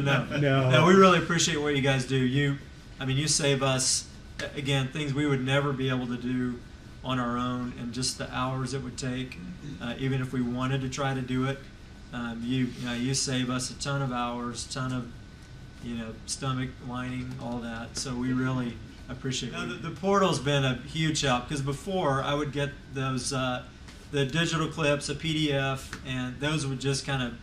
No, we really appreciate what you guys do. I mean, you save us, again, things we would never be able to do on our own, and just the hours it would take, even if we wanted to try to do it. You save us a ton of hours, ton of stomach lining, all that. So we really appreciate it. The portal's been a huge help, because before I would get those the digital clips, a PDF, and those would just kind of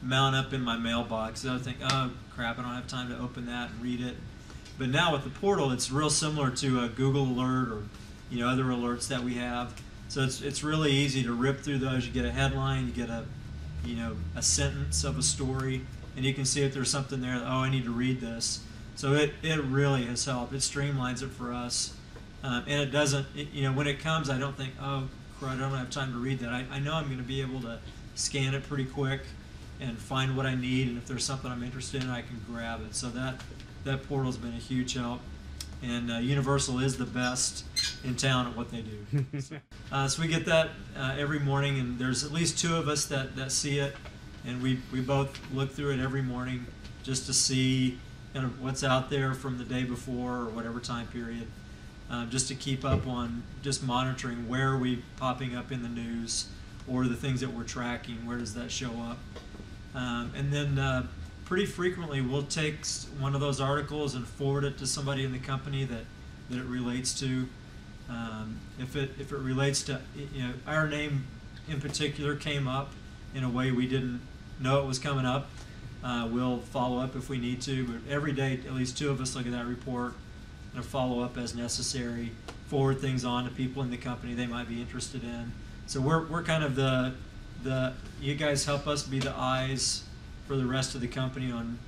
mount up in my mailbox. So I would think, oh crap, I don't have time to open that and read it. But now with the portal, it's real similar to a Google alert or other alerts that we have. So it's really easy to rip through those. You get a headline, you get a sentence of a story, and you can see if there's something there. Oh, I need to read this. So it really has helped. It streamlines it for us, and it doesn't. When it comes, I don't think, oh crud, I don't have time to read that. I know I'm going to be able to scan it pretty quick and find what I need, and if there's something I'm interested in, I can grab it. So that portal's been a huge help, and Universal is the best in town at what they do. So we get that every morning, and there's at least two of us that see it, and we both look through it every morning just to see kind of what's out there from the day before or whatever time period, just to keep up on just monitoring where are we popping up in the news, or the things that we're tracking, where does that show up. And then pretty frequently we'll take one of those articles and forward it to somebody in the company that it relates to. If it relates to, our name in particular came up in a way we didn't know it was coming up, we'll follow up if we need to. But every day, at least two of us look at that report and follow up as necessary, forward things on to people in the company they might be interested in. So we're kind of you guys help us be the eyes for the rest of the company on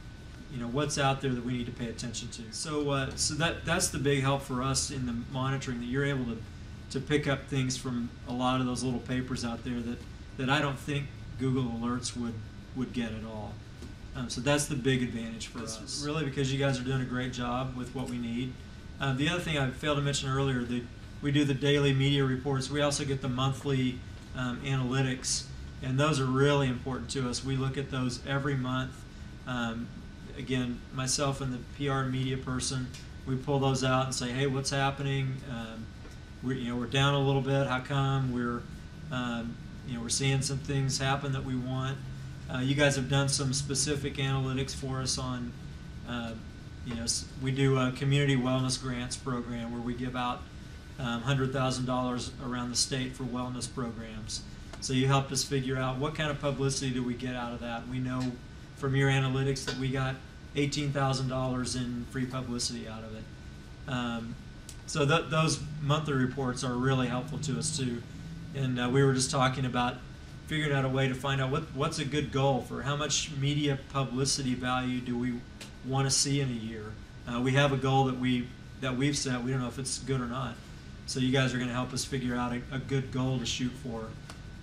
what's out there that we need to pay attention to. So that's the big help for us in the monitoring, that you're able to pick up things from a lot of those little papers out there that I don't think Google Alerts would get at all. So that's the big advantage for us, really, because you guys are doing a great job with what we need. The other thing I failed to mention earlier, we do the daily media reports. We also get the monthly analytics, and those are really important to us. We look at those every month. Again, myself and the PR and media person, we pull those out and say, hey, what's happening? We're down a little bit. How come? We're seeing some things happen that we want. You guys have done some specific analytics for us on, we do a community wellness grants program where we give out $100,000 around the state for wellness programs. So you helped us figure out what kind of publicity do we get out of that. We know from your analytics that we got $18,000 in free publicity out of it. So those monthly reports are really helpful to us too. And we were just talking about figuring out a way to find out what's a good goal for how much media publicity value do we want to see in a year. We have a goal that we've set. We don't know if it's good or not. So you guys are going to help us figure out a good goal to shoot for.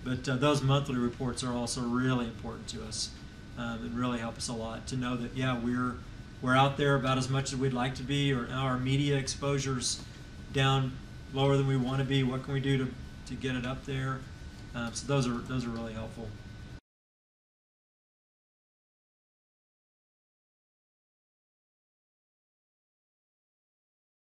But those monthly reports are also really important to us, and really help us a lot to know that, yeah, we're out there about as much as we'd like to be, or our media exposure's down lower than we want to be. What can we do to get it up there? So those are really helpful.